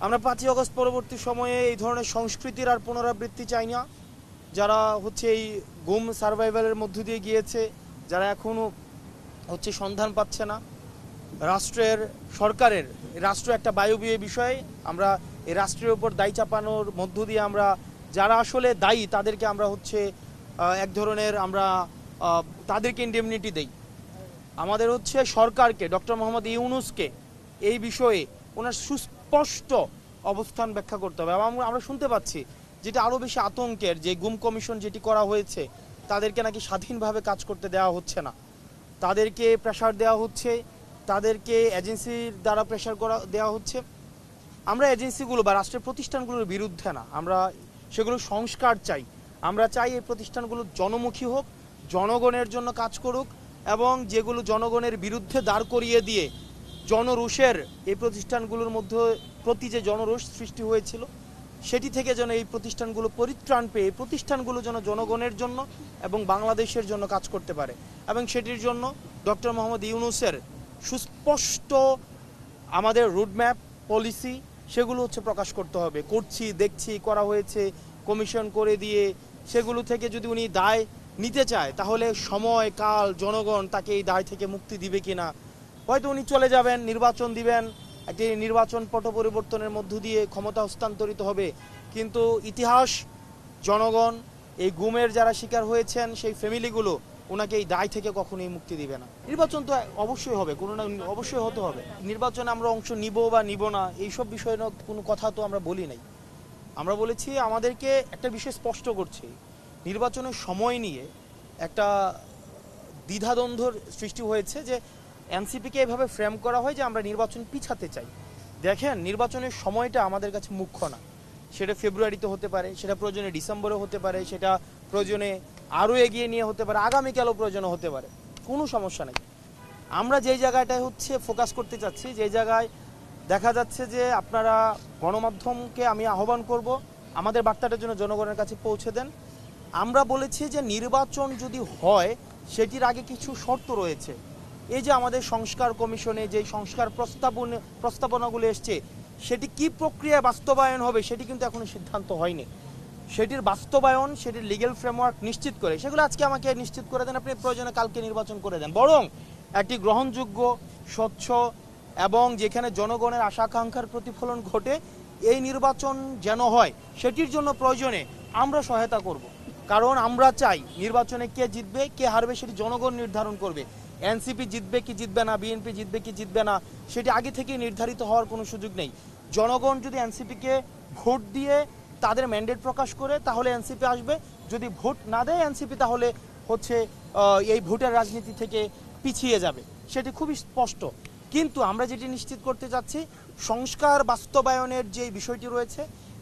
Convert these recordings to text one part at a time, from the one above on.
আমরা 5ই আগস্ট পরবর্তী সময়ে এই ধরনের সংস্কৃতির আর পুনরাবৃত্তি চাই না। যারা হচ্ছে এই গুম সার্ভাইভালের মধ্য দিয়ে গিয়েছে, যারা এখনও হচ্ছে সন্ধান পাচ্ছে না, সরকারের রাষ্ট্র একটা বায়বীয় বিষয়। আমরা এই রাষ্ট্রের উপর দায় চাপানোর মধ্য দিয়ে আমরা যারা আসলে দায়ী তাদেরকে আমরা হচ্ছে এক ধরনের আমরা তাদেরকে ইন্ডেমনিটি দেই। আমাদের হচ্ছে সরকারকে, ডক্টর মোহাম্মদ ইউনূসকে এই বিষয়ে ওনার সুস্পষ্ট অবস্থান ব্যাখ্যা করতে হবে। এবং আমরা শুনতে পাচ্ছি যেটা আরও বেশি আতঙ্কের, যে গুম কমিশন যেটি করা হয়েছে তাদেরকে নাকি স্বাধীনভাবে কাজ করতে দেওয়া হচ্ছে না, তাদেরকে প্রেশার দেওয়া হচ্ছে, তাদেরকে এজেন্সির দ্বারা প্রেশার দেওয়া হচ্ছে। আমরা এজেন্সিগুলো বা রাষ্ট্রের প্রতিষ্ঠানগুলোর বিরুদ্ধে না, আমরা সেগুলো সংস্কার চাই। আমরা চাই এই প্রতিষ্ঠানগুলো জনমুখী হোক, জনগণের জন্য কাজ করুক, এবং যেগুলো জনগণের বিরুদ্ধে দাঁড় করিয়ে দিয়ে জনরোষের এই প্রতিষ্ঠানগুলোর মধ্যে প্রতি যে জনরোষ সৃষ্টি হয়েছিল সেটি থেকে যেন এই প্রতিষ্ঠানগুলো পরিত্রাণ পেয়ে এই প্রতিষ্ঠানগুলো যেন জনগণের জন্য এবং বাংলাদেশের জন্য কাজ করতে পারে। এবং সেটির জন্য ডক্টর মোহাম্মদ ইউনূসের সুস্পষ্ট আমাদের রুটম্যাপ, পলিসি সেগুলো হচ্ছে প্রকাশ করতে হবে। করছি, দেখছি, করা হয়েছে, কমিশন করে দিয়ে সেগুলো থেকে যদি উনি দায় নিতে চায় তাহলে সময়, কাল, জনগণ তাকে এই দায় থেকে মুক্তি দিবে কিনা। হয়তো উনি চলে যাবেন, নির্বাচন দিবেন, একটি নির্বাচন পট পরিবর্তনের মধ্য দিয়ে ক্ষমতা হস্তান্তরিত হবে, কিন্তু ইতিহাস, জনগণ, এই গুমের যারা শিকার হয়েছেন সেই ফ্যামিলিগুলো ওনাকে এই দায় থেকে কখনোই মুক্তি দিবে না। নির্বাচন তো অবশ্যই হবে, কোনো না অবশ্যই হতে হবে। নির্বাচনে আমরা অংশ নিব বা নিব না এইসব বিষয়ে কোনো কথা তো আমরা বলি নাই। আমরা বলেছি আমাদেরকে একটা বিষয় স্পষ্ট করছি, নির্বাচনের সময় নিয়ে একটা দ্বিধাদ্বন্দ্বর সৃষ্টি হয়েছে যে এনসিপিকে এভাবে ফ্রেম করা হয় যে আমরা নির্বাচন পিছাতে চাই। দেখেন, নির্বাচনের সময়টা আমাদের কাছে মুখ্য না। সেটা ফেব্রুয়ারিতে হতে পারে, সেটা প্রয়োজনে ডিসেম্বরে হতে পারে, সেটা প্রয়োজনে আরও এগিয়ে নিয়ে হতে পারে, আগামীকালও প্রয়োজনে হতে পারে, কোনো সমস্যা নেই। আমরা যেই জায়গাটায় হচ্ছে ফোকাস করতে চাচ্ছি, যেই জায়গায় দেখা যাচ্ছে যে আপনারা গণমাধ্যমকে আমি আহ্বান করব আমাদের বার্তাটার জন্য জনগণের কাছে পৌঁছে দেন। আমরা বলেছি যে নির্বাচন যদি হয় সেটির আগে কিছু শর্ত রয়েছে। এই যে আমাদের সংস্কার কমিশনে যে সংস্কার প্রস্তাবনাগুলো এসছে সেটি কি প্রক্রিয়ায় বাস্তবায়ন হবে সেটি কিন্তু এখনো সিদ্ধান্ত হয়নি। সেটির বাস্তবায়ন, সেটির লিগ্যাল ফ্রেমওয়ার্ক নিশ্চিত করে সেগুলো আজকে আমাকে নিশ্চিত করে দেন, আপনি প্রয়োজনে কালকে নির্বাচন করে দেন। বরং একটি গ্রহণযোগ্য, স্বচ্ছ এবং যেখানে জনগণের আশা আকাঙ্ক্ষার প্রতিফলন ঘটে এই নির্বাচন যেন হয়, সেটির জন্য প্রয়োজনে আমরা সহায়তা করব। কারণ আমরা চাই নির্বাচনে কে জিতবে কে হারবে সেটি জনগণ নির্ধারণ করবে। এনসিপি জিতবে কি জিতবে না, বিএনপি জিতবে কি জিতবে না সেটি আগে থেকেই নির্ধারিত হওয়ার কোনো সুযোগ নেই। জনগণ যদি এনসিপিকে ভোট দিয়ে তাদের ম্যান্ডেট প্রকাশ করে তাহলে এনসিপি আসবে, যদি ভোট না দেয় এনসিপি তাহলে হচ্ছে এই ভোটের রাজনীতি থেকে পিছিয়ে যাবে, সেটি খুবই স্পষ্ট। কিন্তু আমরা যেটি নিশ্চিত করতে চাচ্ছি, সংস্কার বাস্তবায়নের যে বিষয়টি রয়েছে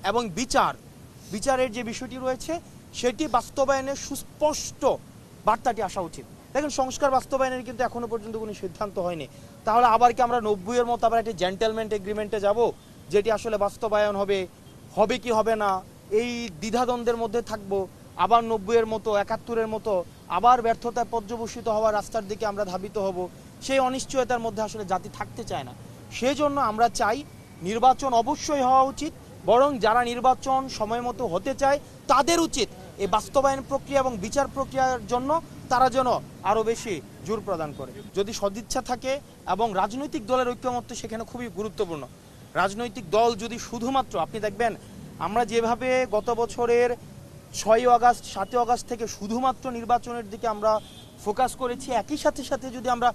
এবং বিচারের যে বিষয়টি রয়েছে সেটি বাস্তবায়নের সুস্পষ্ট বার্তাটি আসা উচিত। দেখেন, সংস্কার বাস্তবায়নের কিন্তু এখনো পর্যন্ত কোনো সিদ্ধান্ত হয়নি। তাহলে আবার কি আমরা 90-এর মতো আবার একটি জেন্টেলমেন্ট এগ্রিমেন্টে যাব, যেটি আসলে বাস্তবায়ন হবে কি হবে না এই দ্বিধাদ্বন্দ্বের মধ্যে থাকবো? আবার 90-এর মতো, 71-এর মতো আবার ব্যর্থতায় পর্যবসিত হওয়ার রাস্তার দিকে আমরা ধাবিত হব? সেই অনিশ্চয়তার মধ্যে আসলে জাতি থাকতে চায় না। সেজন্য আমরা চাই নির্বাচন অবশ্যই হওয়া উচিত, বরং যারা নির্বাচন সময় মতো হতে চায় তাদের উচিত এই বাস্তবায়ন প্রক্রিয়া এবং বিচার প্রক্রিয়ার জন্য তারা যেন আরও বেশি জোর প্রদান করে। যদি সদিচ্ছা থাকে এবং রাজনৈতিক দলের ঐক্যমত্য সেখানে খুবই গুরুত্বপূর্ণ। রাজনৈতিক দল যদি শুধুমাত্র, আপনি দেখবেন আমরা যেভাবে গত বছরের 6ই আগস্ট 7ই আগস্ট থেকে শুধুমাত্র নির্বাচনের দিকে আমরা ফোকাস করেছি, একই সাথে যদি আমরা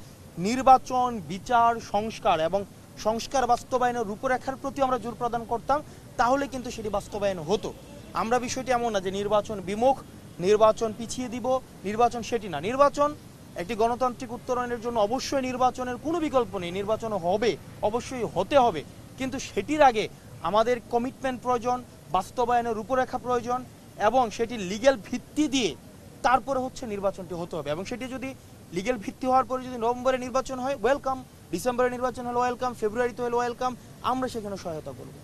নির্বাচন, বিচার, সংস্কার এবং সংস্কার বাস্তবায়নের রূপরেখার প্রতি আমরা জোর প্রদান করতাম তাহলে কিন্তু সেটি বাস্তবায়ন হতো। আমরা বিষয়টি এমন না যে নির্বাচন বিমুখ, নির্বাচন পিছিয়ে দিব, নির্বাচন সেটি না। নির্বাচন একটি গণতান্ত্রিক উত্তরণের জন্য অবশ্যই নির্বাচনের কোনো বিকল্প নেই, নির্বাচন হবে, অবশ্যই হতে হবে, কিন্তু সেটির আগে আমাদের কমিটমেন্ট প্রয়োজন, বাস্তবায়নের রূপরেখা প্রয়োজন এবং সেটি লিগ্যাল ভিত্তি দিয়ে তারপরে হচ্ছে নির্বাচনটি হতে হবে। এবং সেটি যদি লিগ্যাল ভিত্তি হওয়ার পরে যদি নভেম্বরে নির্বাচন হয় ওয়েলকাম, ডিসেম্বরে নির্বাচন হলো ওয়েলকাম, ফেব্রুয়ারিতে হলো ওয়েলকাম, আমরা সেখানে সহায়তা করব।